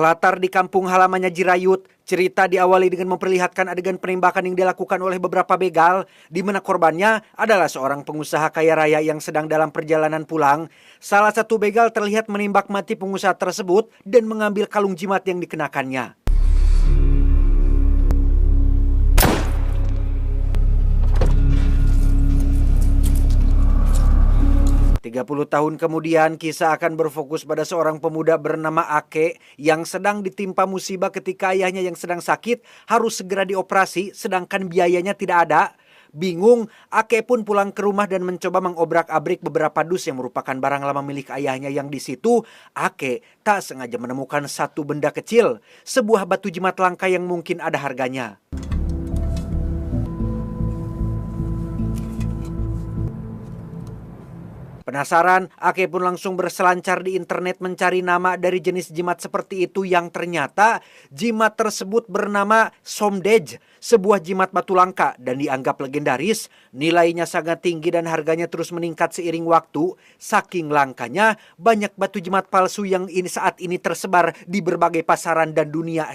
Berlatar di kampung halamannya Jirayut, cerita diawali dengan memperlihatkan adegan penembakan yang dilakukan oleh beberapa begal, di mana korbannya adalah seorang pengusaha kaya raya yang sedang dalam perjalanan pulang. Salah satu begal terlihat menembak mati pengusaha tersebut dan mengambil kalung jimat yang dikenakannya. 30 tahun kemudian, kisah akan berfokus pada seorang pemuda bernama Ake yang sedang ditimpa musibah ketika ayahnya yang sedang sakit harus segera dioperasi sedangkan biayanya tidak ada. Bingung, Ake pun pulang ke rumah dan mencoba mengobrak-abrik beberapa dus yang merupakan barang lama milik ayahnya yang di situ. Ake tak sengaja menemukan satu benda kecil, sebuah batu jimat langka yang mungkin ada harganya. Penasaran, Ake pun langsung berselancar di internet mencari nama dari jenis jimat seperti itu yang ternyata jimat tersebut bernama Somdej, sebuah jimat batu langka dan dianggap legendaris. Nilainya sangat tinggi dan harganya terus meningkat seiring waktu. Saking langkanya, banyak batu jimat palsu yang saat ini tersebar di berbagai pasaran dan dunia.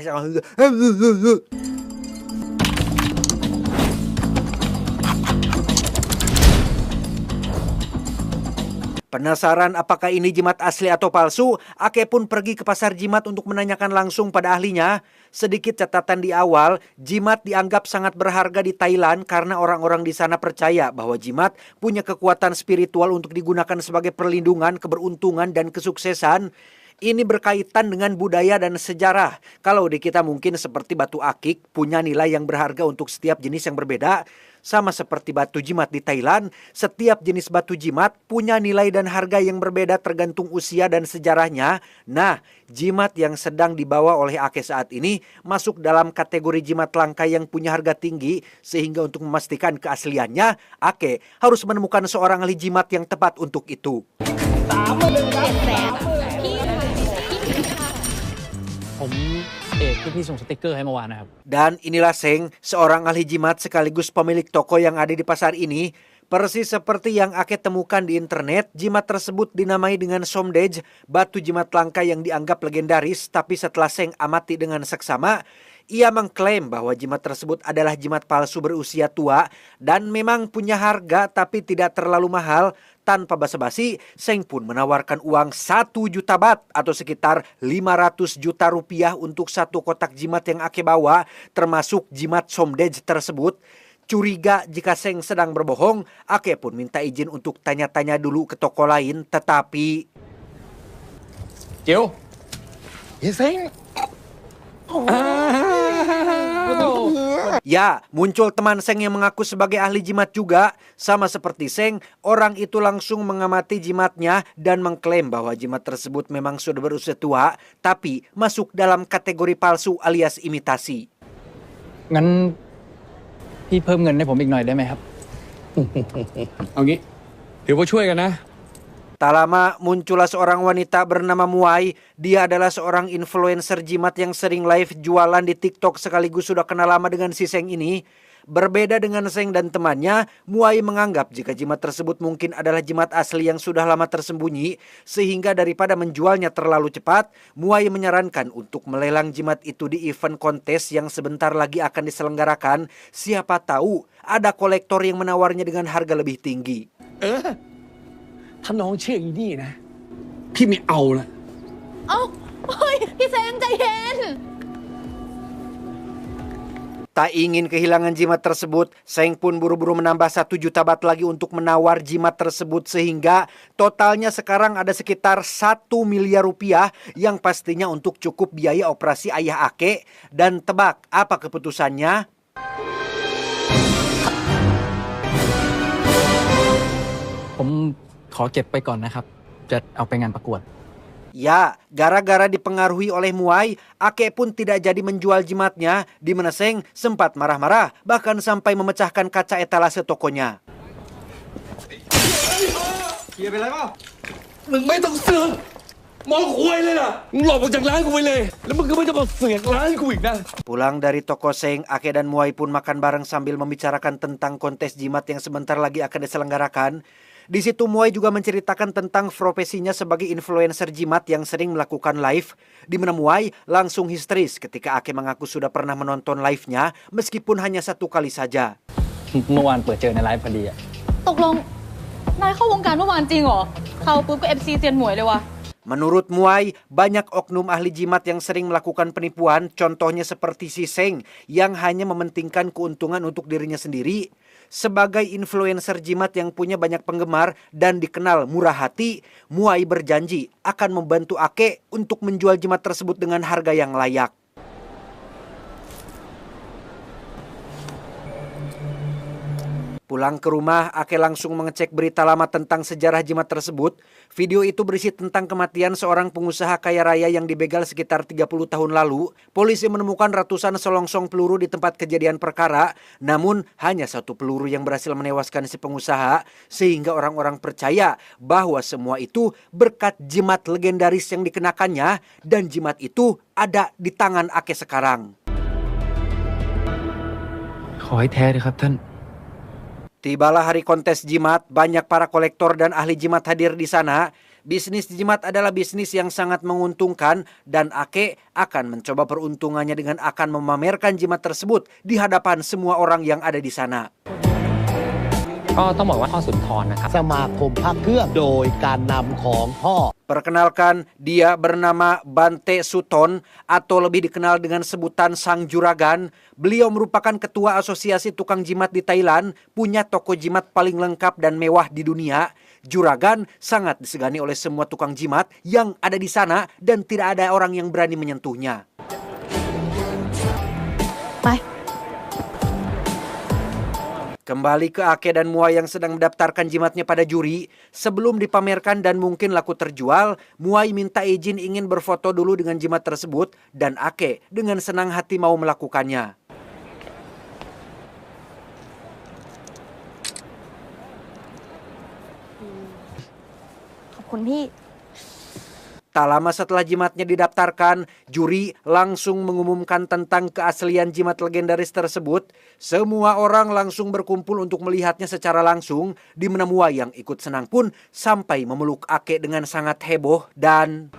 Penasaran apakah ini jimat asli atau palsu? Ake pun pergi ke pasar jimat untuk menanyakan langsung pada ahlinya. Sedikit catatan di awal, jimat dianggap sangat berharga di Thailand karena orang-orang di sana percaya bahwa jimat punya kekuatan spiritual untuk digunakan sebagai perlindungan, keberuntungan, dan kesuksesan. Ini berkaitan dengan budaya dan sejarah. Kalau di kita mungkin seperti batu akik, punya nilai yang berharga untuk setiap jenis yang berbeda. Sama seperti batu jimat di Thailand, setiap jenis batu jimat punya nilai dan harga yang berbeda tergantung usia dan sejarahnya. Nah, jimat yang sedang dibawa oleh Ake saat ini masuk dalam kategori jimat langka yang punya harga tinggi, sehingga untuk memastikan keasliannya, Ake harus menemukan seorang ahli jimat yang tepat untuk itu. Dan inilah Seng, seorang ahli jimat sekaligus pemilik toko yang ada di pasar ini. Persis seperti yang Ake temukan di internet, jimat tersebut dinamai dengan Somdej, batu jimat langka yang dianggap legendaris. Tapi setelah Seng amati dengan seksama, ia mengklaim bahwa jimat tersebut adalah jimat palsu berusia tua dan memang punya harga tapi tidak terlalu mahal. Tanpa basa-basi, Seng pun menawarkan uang 1 juta baht atau sekitar 500 juta rupiah untuk satu kotak jimat yang Ake bawa, termasuk jimat Somdej tersebut. Curiga jika Seng sedang berbohong, Ake pun minta izin untuk tanya-tanya dulu ke toko lain, tetapi... Kiều, Seng. Ya, muncul teman Seng yang mengaku sebagai ahli jimat juga. Sama seperti Seng, orang itu langsung mengamati jimatnya dan mengklaim bahwa jimat tersebut memang sudah berusia tua, tapi masuk dalam kategori palsu alias imitasi. งั้นพี่เพิ่มเงินให้ผมอีกหน่อยได้ไหมครับ เอางี้ถือว่าช่วยกันนะ Tak lama muncullah seorang wanita bernama Muai. Dia adalah seorang influencer jimat yang sering live jualan di TikTok sekaligus sudah kenal lama dengan si Seng ini. Berbeda dengan Seng dan temannya, Muai menganggap jika jimat tersebut mungkin adalah jimat asli yang sudah lama tersembunyi. Sehingga daripada menjualnya terlalu cepat, Muai menyarankan untuk melelang jimat itu di event kontes yang sebentar lagi akan diselenggarakan. Siapa tahu ada kolektor yang menawarnya dengan harga lebih tinggi. ถ้าน้องเชื่ออีนี่นะพี่ไม่เอาละ พี่เซงใจเย็น Tak ingin kehilangan jimat tersebut, Seng pun buru-buru menambah 1 juta baht lagi untuk menawar jimat tersebut sehingga totalnya sekarang ada sekitar 1 miliar rupiah yang pastinya untuk cukup biaya operasi ayah Ake. Dan tebak apa keputusannya? Ya, gara-gara dipengaruhi oleh Muai, Ake pun tidak jadi menjual jimatnya, di mana Seng sempat marah-marah, bahkan sampai memecahkan kaca etalase tokonya. มึงไม่ต้องเสือกมองคุยเลยล่ะมึงหลบออกจากร้านกูไปเลยแล้วมึงก็ไม่ต้องมาเสือกร้านกูอีกนะ Pulang dari toko Seng, Ake dan Muai pun makan bareng sambil membicarakan tentang kontes jimat yang sebentar lagi akan diselenggarakan. Di situ Muay juga menceritakan tentang profesinya sebagai influencer jimat yang sering melakukan live, di mana Muay langsung histeris ketika Ake mengaku sudah pernah menonton live-nya meskipun hanya 1 kali saja. เมื่อวานเปิดเจอในไลฟ์พอดีอะ ตกลงนายเข้าวงการเมื่อวานจริงเหรอเข้าปุ๊บก็ FC เซียนหมวยเลยวะ Menurut Muay, banyak oknum ahli jimat yang sering melakukan penipuan, contohnya seperti si Seng yang hanya mementingkan keuntungan untuk dirinya sendiri. Sebagai influencer jimat yang punya banyak penggemar dan dikenal murah hati, Muay berjanji akan membantu Ake untuk menjual jimat tersebut dengan harga yang layak. Pulang ke rumah, Ake langsung mengecek berita lama tentang sejarah jimat tersebut. Video itu berisi tentang kematian seorang pengusaha kaya raya yang dibegal sekitar 30 tahun lalu. Polisi menemukan ratusan selongsong peluru di tempat kejadian perkara, namun hanya 1 peluru yang berhasil menewaskan si pengusaha, sehingga orang-orang percaya bahwa semua itu berkat jimat legendaris yang dikenakannya, dan jimat itu ada di tangan Ake sekarang. ขอให้แท้เลยครับท่าน Tibalah hari kontes jimat, banyak para kolektor dan ahli jimat hadir di sana. Bisnis jimat adalah bisnis yang sangat menguntungkan dan Ake akan mencoba peruntungannya dengan akan memamerkan jimat tersebut di hadapan semua orang yang ada di sana. ก็ต้องบอกว่าพ่อสุนทรนะครับ สมาคมพระเครื่องโดยการนำของพ่อ Perkenalkan, dia bernama Bante Suton atau lebih dikenal dengan sebutan Sang Juragan. Beliau merupakan ketua asosiasi tukang jimat di Thailand, punya toko jimat paling lengkap dan mewah di dunia. Juragan sangat disegani oleh semua tukang jimat yang ada di sana dan tidak ada orang yang berani menyentuhnya. ไป Kembali ke Ake dan Muay yang sedang mendaftarkan jimatnya pada juri. Sebelum dipamerkan dan mungkin laku terjual, Muay minta izin ingin berfoto dulu dengan jimat tersebut dan Ake dengan senang hati mau melakukannya. Tak lama setelah jimatnya didaftarkan, juri langsung mengumumkan tentang keaslian jimat legendaris tersebut. Semua orang langsung berkumpul untuk melihatnya secara langsung, di mana Muay yang ikut senang pun sampai memeluk Ake dengan sangat heboh dan...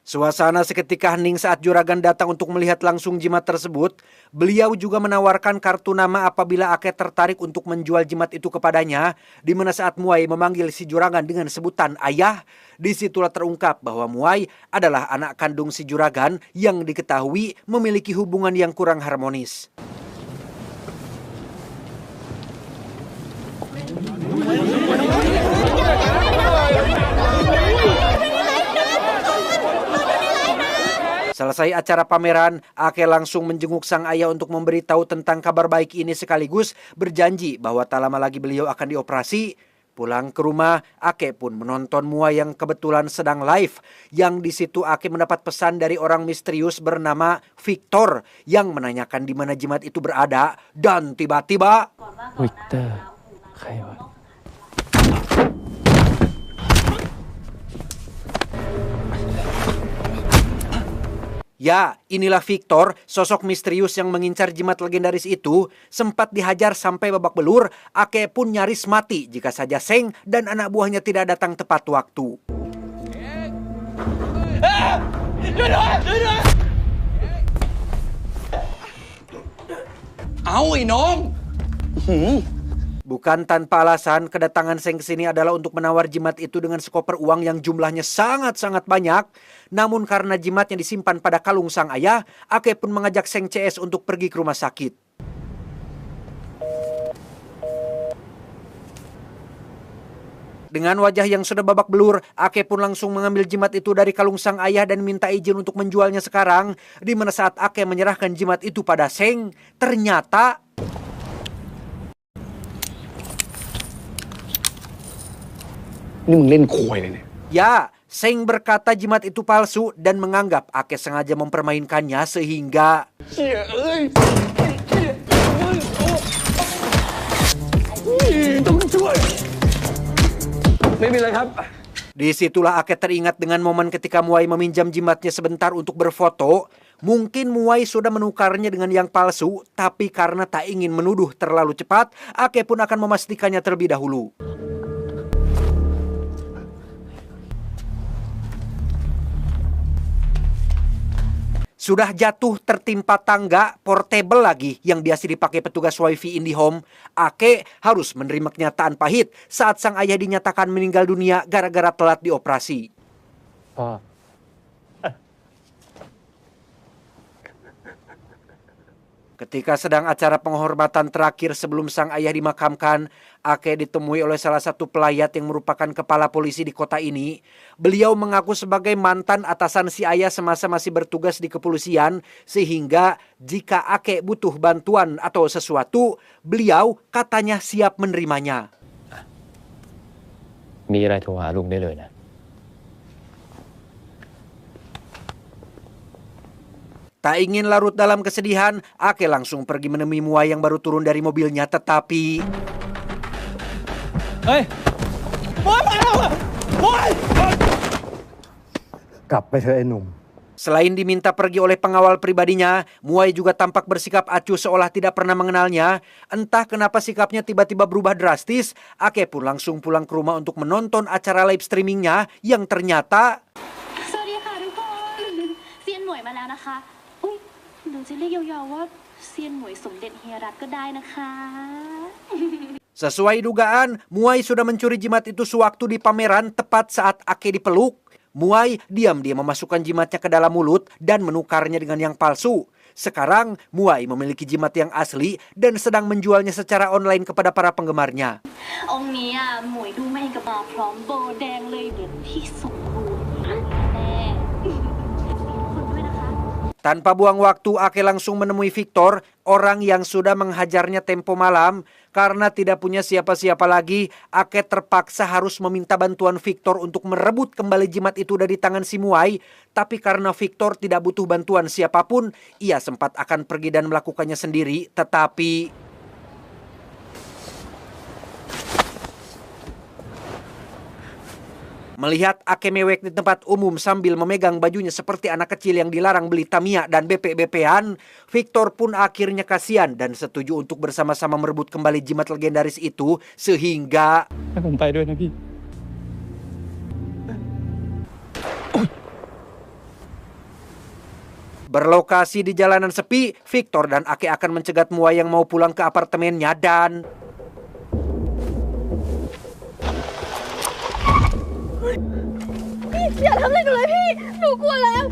Suasana seketika hening saat Juragan datang untuk melihat langsung jimat tersebut. Beliau juga menawarkan kartu nama apabila Ake tertarik untuk menjual jimat itu kepadanya. Di mana saat Muay memanggil si Juragan dengan sebutan ayah, disitulah terungkap bahwa Muay adalah anak kandung si Juragan yang diketahui memiliki hubungan yang kurang harmonis. Selesai acara pameran, Ake langsung menjenguk sang ayah untuk memberitahu tentang kabar baik ini sekaligus berjanji bahwa tak lama lagi beliau akan dioperasi. Pulang ke rumah, Ake pun menonton Muay yang kebetulan sedang live. Yang di situ Ake mendapat pesan dari orang misterius bernama Victor yang menanyakan di mana jimat itu berada dan tiba-tiba... Victor ใครวะ Ya, inilah Victor, sosok misterius yang mengincar jimat legendaris itu. Sempat dihajar sampai babak belur, Ake pun nyaris mati jika saja Seng dan anak buahnya tidak datang tepat waktu. Bukan tanpa alasan, kedatangan Seng ke sini adalah untuk menawar jimat itu dengan sekoper uang yang jumlahnya sangat-sangat banyak. Namun karena jimatnya disimpan pada kalung sang ayah, Ake pun mengajak Seng CS untuk pergi ke rumah sakit. Dengan wajah yang sudah babak belur, Ake pun langsung mengambil jimat itu dari kalung sang ayah dan minta izin untuk menjualnya sekarang. Di mana saat Ake menyerahkan jimat itu pada Seng, ternyata... Iniมึงเล่นควยเลยเนี่ย Ya, Seng berkata jimat itu palsu dan menganggap Ake sengaja mempermainkannya sehingga... ไม่มีอะไรครับ Disitulah Ake teringat dengan momen ketika Muai meminjam jimatnya sebentar untuk berfoto. Mungkin Muai sudah menukarnya dengan yang palsu, tapi karena tak ingin menuduh terlalu cepat, Ake pun akan memastikannya terlebih dahulu. Sudah jatuh tertimpa tangga portable lagi yang biasa dipakai petugas wifi IndiHome, Ake harus menerima kenyataan pahit saat sang ayah dinyatakan meninggal dunia gara-gara telat dioperasi. พ่อ Ketika sedang acara penghormatan terakhir sebelum sang ayah dimakamkan, Ake ditemui oleh salah satu pelayat yang merupakan kepala polisi di kota ini. Beliau mengaku sebagai mantan atasan si ayah semasa masih bertugas di kepolisian, sehingga jika Ake butuh bantuan atau sesuatu, beliau katanya siap menerimanya. มีอะไรโทรหาลุงได้เลยนะ Tak ingin larut dalam kesedihan, Ake langsung pergi menemui Muai yang baru turun dari mobilnya, tetapi เฮ้ยโอ๊ยมาแล้วอะโอ๊ย กลับไปเถอะไอ้หนุ่ม selain diminta pergi oleh pengawal pribadinya, Muai juga tampak bersikap acuh seolah tidak pernah mengenalnya. Entah kenapa sikapnya tiba-tiba berubah drastis, Ake pun langsung pulang ke rumah untuk menonton acara live streamingnya yang ternyata สวัสดีค่ะทุกคนเซียนหมวยมาแล้วนะคะอุ้ยหนูจะเรียกยาวๆว่าเซียนหมวยสมเด็จเฮียรัตก็ได้นะคะ sesuai dugaan, Muai sudah mencuri jimat itu sewaktu di pameran tepat saat Ake dipeluk. Muai diam-diam memasukkan jimatnya ke dalam mulut dan menukarnya dengan yang palsu. Sekarang, Muai memiliki jimat yang asli dan sedang menjualnya secara online kepada para penggemarnya. องค์นี้อ่ะหมวยดูมาเองกับมาพร้อมโบแดงเลยเหมือนที่สมบูรณ์แน่ขอบคุณด้วยนะคะ Tanpa buang waktu, Ake langsung menemui Victor, orang yang sudah menghajarnya tempo malam. Karena tidak punya siapa-siapa lagi, Ake terpaksa harus meminta bantuan Victor untuk merebut kembali jimat itu dari tangan si Muai. Tapi karena Victor tidak butuh bantuan siapapun, ia sempat akan pergi dan melakukannya sendiri. Tetapi melihat Ake mewek di tempat umum sambil memegang bajunya seperti anak kecil yang dilarang beli Tamiya dan BP-BP-an, Victor pun akhirnya kasihan dan setuju untuk bersama-sama merebut kembali jimat legendaris itu, sehingga ให้ผมไปด้วยนะพี่ berlokasi di jalanan sepi, Victor dan Ake akan mencegat Muai yang mau pulang ke apartemennya dan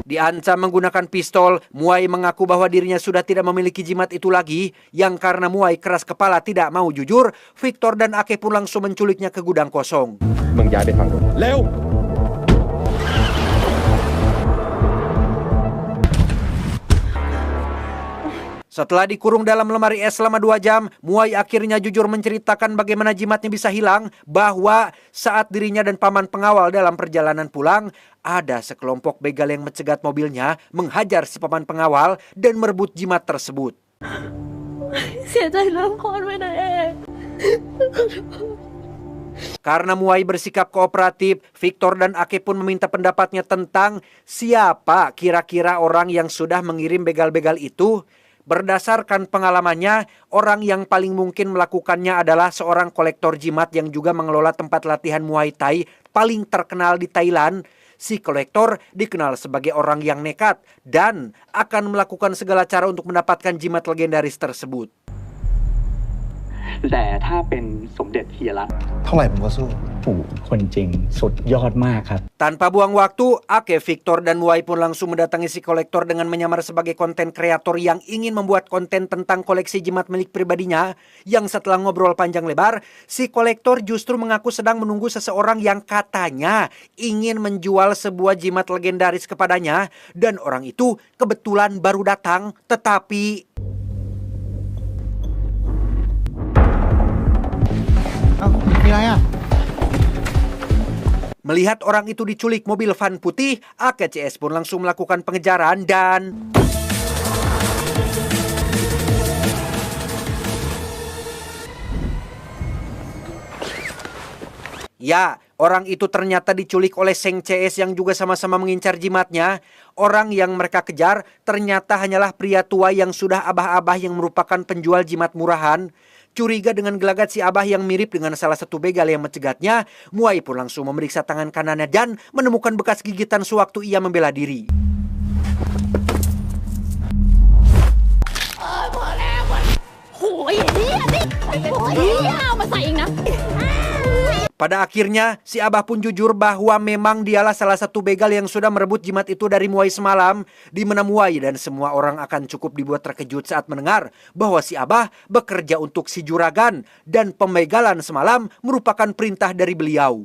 diancam menggunakan pistol. Muai mengaku bahwa dirinya sudah tidak memiliki jimat itu lagi. Yang karena Muai keras kepala tidak mau jujur, Victor dan Ake pun langsung menculiknya ke gudang kosong. มึงย้ายไปฝั่งนู้น เร็ว Setelah dikurung dalam lemari es selama 2 jam, Muai akhirnya jujur menceritakan bagaimana jimatnya bisa hilang, bahwa saat dirinya dan paman pengawal dalam perjalanan pulang, ada sekelompok begal yang mencegat mobilnya, menghajar si paman pengawal, dan merebut jimat tersebut. เสียใจน้ำคอนไว้นะเอง Karena Muai bersikap kooperatif, Victor dan Ake pun meminta pendapatnya tentang siapa kira-kira orang yang sudah mengirim begal-begal itu. Berdasarkan pengalamannya, orang yang paling mungkin melakukannya adalah seorang kolektor jimat yang juga mengelola tempat latihan Muay Thai paling terkenal di Thailand. Si kolektor dikenal sebagai orang yang nekat dan akan melakukan segala cara untuk mendapatkan jimat legendaris tersebut. แต่ถ้าเป็นสมเด็จเฮียรัต เท่าไหร่ผมก็สู้ โอ้โหคนจริงสุดยอดมากครับ Tanpa buang waktu, Ake, Victor, dan Muai pun langsung mendatangi si kolektor dengan menyamar sebagai konten kreator yang ingin membuat konten tentang koleksi jimat milik pribadinya. Yang setelah ngobrol panjang lebar, si kolektor justru mengaku sedang menunggu seseorang yang katanya ingin menjual sebuah jimat legendaris kepadanya. Dan orang itu kebetulan baru datang, tetapi melihat orang itu diculik mobil van putih, Ake CS pun langsung melakukan pengejaran dan ya, Orang itu ternyata diculik oleh Seng CS yang juga sama-sama mengincar jimatnya. Orang yang mereka kejar ternyata hanyalah pria tua yang sudah abah-abah yang merupakan penjual jimat murahan. Curiga dengan gelagat si abah yang mirip dengan salah satu begal yang mencegatnya, Muai pun langsung memeriksa tangan kanannya dan menemukan bekas gigitan sewaktu ia membela diri. Pada akhirnya, si abah pun jujur bahwa memang dialah salah satu begal yang sudah merebut jimat itu dari Muai semalam, di mana Muai dan semua orang akan cukup dibuat terkejut saat mendengar bahwa si abah bekerja untuk si juragan dan pembegalan semalam merupakan perintah dari beliau.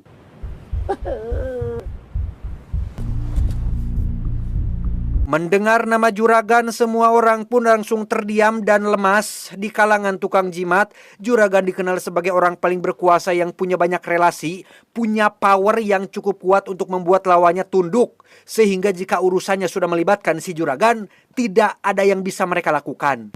Mendengar nama juragan, semua orang pun langsung terdiam dan lemas. Di kalangan tukang jimat, juragan dikenal sebagai orang paling berkuasa yang punya banyak relasi, punya power yang cukup kuat untuk membuat lawannya tunduk. Sehingga jika urusannya sudah melibatkan si juragan, tidak ada yang bisa mereka lakukan.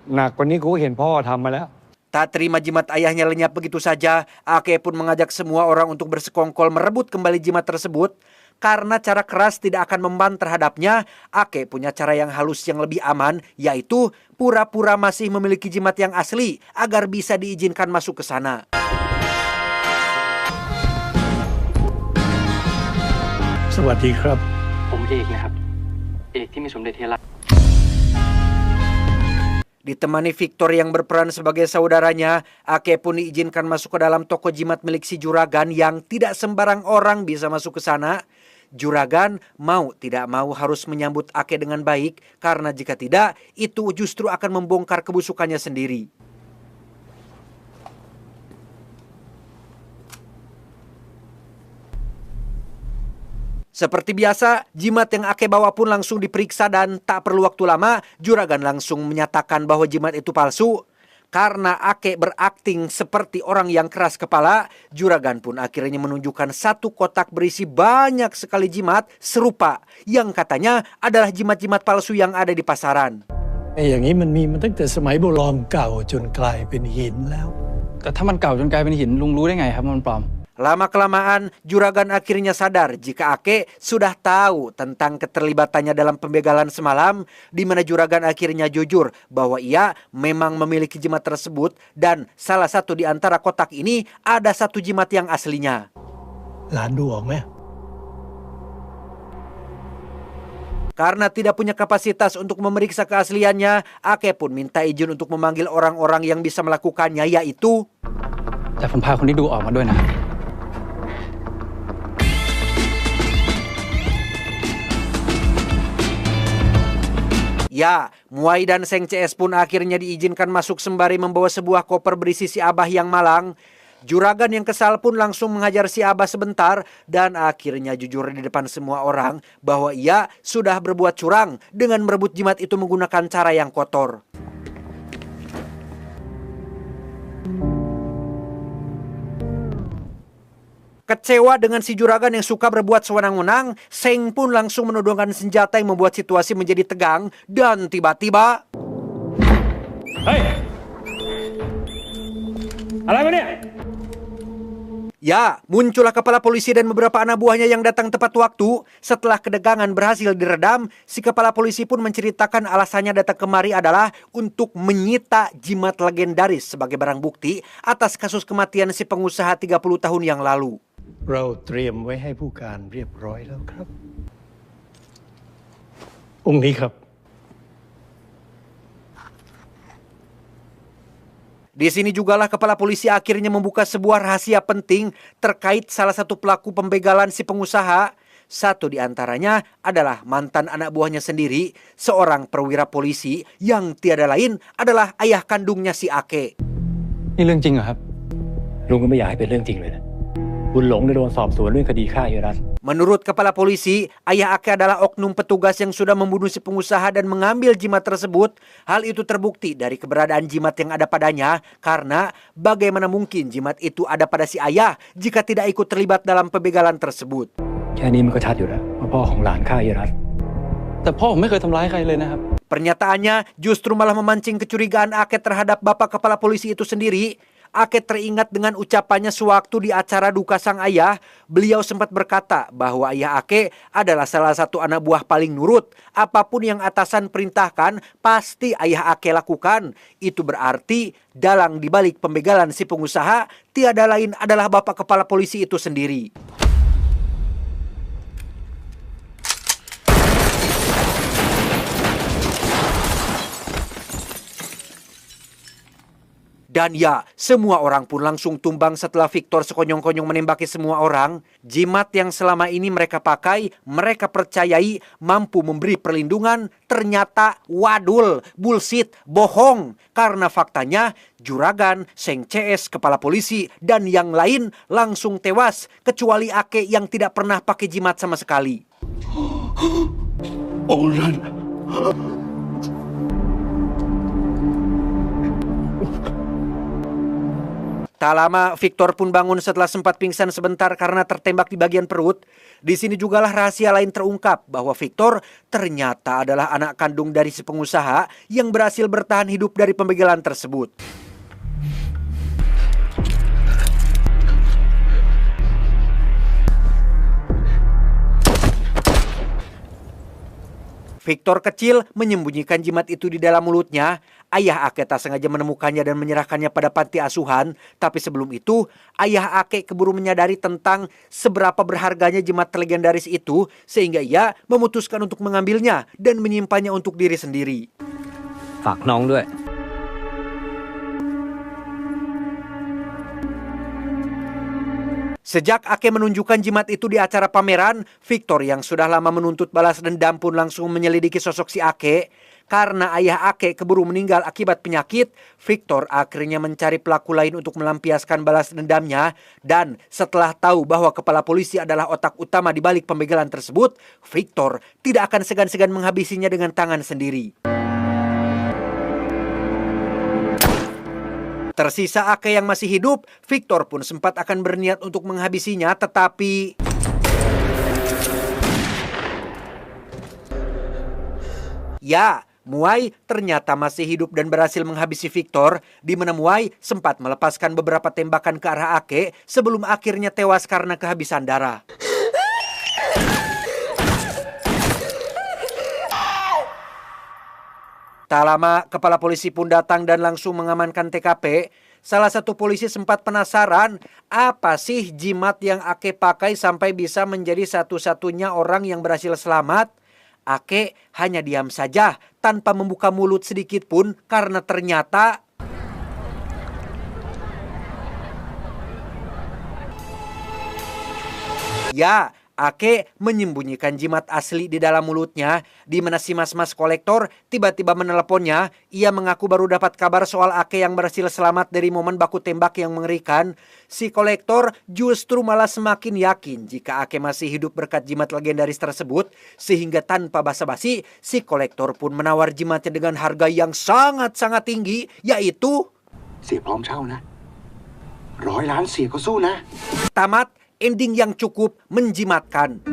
Nah, คนนี้กูเห็นพ่อทำมาแล้ว Tak terima jimat ayahnya lenyap begitu saja, Ake pun mengajak semua orang untuk bersekongkol merebut kembali jimat tersebut. Karena cara keras tidak akan memban terhadapnya, Ake punya cara yang halus yang lebih aman, yaitu pura-pura masih memiliki jimat yang asli agar bisa diizinkan masuk ke sana. Sawasdeeครับ ผมเอกนะครับ เอกที่มีสมเด็จเฮียรัต Ditemani Victor yang berperan sebagai saudaranya, Ake pun diizinkan masuk ke dalam toko jimat milik si juragan yang tidak sembarang orang bisa masuk ke sana. Juragan mau tidak mau harus menyambut Ake dengan baik, karena jika tidak, itu justru akan membongkar kebusukannya sendiri. Seperti biasa, jimat yang Ake bawa pun langsung diperiksa dan tak perlu waktu lama, juragan langsung menyatakan bahwa jimat itu palsu. Karena Ake berakting seperti orang yang keras kepala, juragan pun akhirnya menunjukkan satu kotak berisi banyak sekali jimat serupa yang katanya adalah jimat-jimat palsu yang ada di pasaran. อย่างนี้มันมีมาตั้งแต่สมัยโบราณเก่าจนกลายเป็นหินแล้ว แต่ถ้ามันเก่าจนกลายเป็นหินลุงรู้ได้ไงครับมันปลอม Lama-kelamaan, juragan akhirnya sadar jika Ake sudah tahu tentang keterlibatannya dalam pembegalan semalam, di mana juragan akhirnya jujur bahwa ia memang memiliki jimat tersebut dan salah satu di antara kotak ini ada satu jimat yang aslinya. หลานดูออกไหม Karena tidak punya kapasitas untuk memeriksa keasliannya, Ake pun minta izin untuk memanggil orang-orang yang bisa melakukannya, yaitu แต่ผมพาคนที่ดูออกมาด้วยนะครับ Ya, Muai dan Seng CS pun akhirnya diizinkan masuk sembari membawa sebuah koper berisi si abah yang malang. Juragan yang kesal pun langsung menghajar si abah sebentar dan akhirnya jujur di depan semua orang bahwa ia sudah berbuat curang dengan merebut jimat itu menggunakan cara yang kotor. Kecewa dengan si juragan yang suka berbuat sewenang-wenang, Seng pun langsung menodongkan senjata yang membuat situasi menjadi tegang dan tiba-tiba... Hei! Apa ini? Ya, muncullah kepala polisi dan beberapa anak buahnya yang datang tepat waktu. Setelah kedegangan berhasil diredam, si kepala polisi pun menceritakan alasannya datang kemari adalah untuk menyita jimat legendaris sebagai barang bukti atas kasus kematian si pengusaha 30 tahun yang lalu. เราเตรียมไว้ให้ผู้การเรียบร้อยแล้วครับ องค์นี้ครับ Di sini jugalah kepala polisi akhirnya membuka sebuah rahasia penting terkait salah satu pelaku pembegalan si pengusaha. Satu di antaranya adalah mantan anak buahnya sendiri, seorang perwira polisi yang tiada lain adalah ayah kandungnya si Ake. นี่เรื่องจริงเหรอครับ ลุงก็ไม่อยากให้เป็นเรื่องจริงเลยนะบุญหลงได้โดนสอบสวนเรื่องคดีฆ่าเฮียรัต Menurut kepala polisi, ayah Ake adalah oknum petugas yang sudah membunuh si pengusaha dan mengambil jimat tersebut. Hal itu terbukti dari keberadaan jimat yang ada padanya, karena bagaimana mungkin jimat itu ada pada si ayah jika tidak ikut terlibat dalam pembegalan tersebut. แค่นี้มันก็ชัดอยู่แล้วว่าพ่อของหลานฆ่าเฮียรัต แต่พ่อผมไม่เคยทำร้ายใครเลยนะครับ Pernyataannya justru malah memancing kecurigaan Ake terhadap Bapak Kepala Polisi itu sendiri. Ake teringat dengan ucapannya sewaktu di acara duka sang ayah. Beliau sempat berkata bahwa ayah Ake adalah salah satu anak buah paling nurut. Apapun yang atasan perintahkan, pasti ayah Ake lakukan. Itu berarti dalang dibalik pembegalan si pengusaha tiada lain adalah Bapak Kepala Polisi itu sendiri. Dan ya, semua orang pun langsung tumbang setelah Victor sekonyong-konyong menembaki semua orang. Jimat yang selama ini mereka pakai, mereka percayai mampu memberi perlindungan, ternyata wadul, bullshit, bohong. Karena faktanya, Juragan, Seng CS, Kepala Polisi, dan yang lain langsung tewas. Kecuali Ake yang tidak pernah pakai jimat sama sekali. Tak lama, Victor pun bangun setelah sempat pingsan sebentar karena tertembak di bagian perut. Di sini jugalah rahasia lain terungkap bahwa Victor ternyata adalah anak kandung dari si pengusaha yang berhasil bertahan hidup dari pembegalan tersebut. Victor kecil menyembunyikan jimat itu di dalam mulutnya. Ayah Ake tak sengaja menemukannya dan menyerahkannya pada panti asuhan. Tapi sebelum itu, ayah Ake keburu menyadari tentang seberapa berharganya jimat legendaris itu, sehingga ia memutuskan untuk mengambilnya dan menyimpannya untuk diri sendiri. ฝากน้องด้วย Sejak Ake menunjukkan jimat itu di acara pameran, Victor yang sudah lama menuntut balas dendam pun langsung menyelidiki sosok si Ake. Karena ayah Ake keburu meninggal akibat penyakit, Victor akhirnya mencari pelaku lain untuk melampiaskan balas dendamnya. Dan setelah tahu bahwa Kepala Polisi adalah otak utama di balik pembegalan tersebut, Victor tidak akan segan-segan menghabisinya dengan tangan sendiri. Tersisa Ake yang masih hidup, Victor pun sempat akan berniat untuk menghabisinya, tetapi ya, Muay ternyata masih hidup dan berhasil menghabisi Victor, di mana Muay sempat melepaskan beberapa tembakan ke arah Ake sebelum akhirnya tewas karena kehabisan darah. Tak lama, Kepala Polisi pun datang dan langsung mengamankan TKP. Salah satu polisi sempat penasaran, apa sih jimat yang Ake pakai sampai bisa menjadi satu-satunya orang yang berhasil selamat? Ake hanya diam saja tanpa membuka mulut sedikit pun karena ternyata ya, Ake menyembunyikan jimat asli di dalam mulutnya, di mana si mas-mas kolektor tiba-tiba meneleponnya. Ia mengaku baru dapat kabar soal Ake yang berhasil selamat dari momen baku tembak yang mengerikan. Si kolektor justru malah semakin yakin jika Ake masih hidup berkat jimat legendaris tersebut, sehingga tanpa basa-basi, si kolektor pun menawar jimatnya dengan harga yang sangat-sangat tinggi, yaitu เสียพร้อมเช่านะ100 ล้านเสียก็สู้นะ tamat. Ending yang cukup menjimatkan.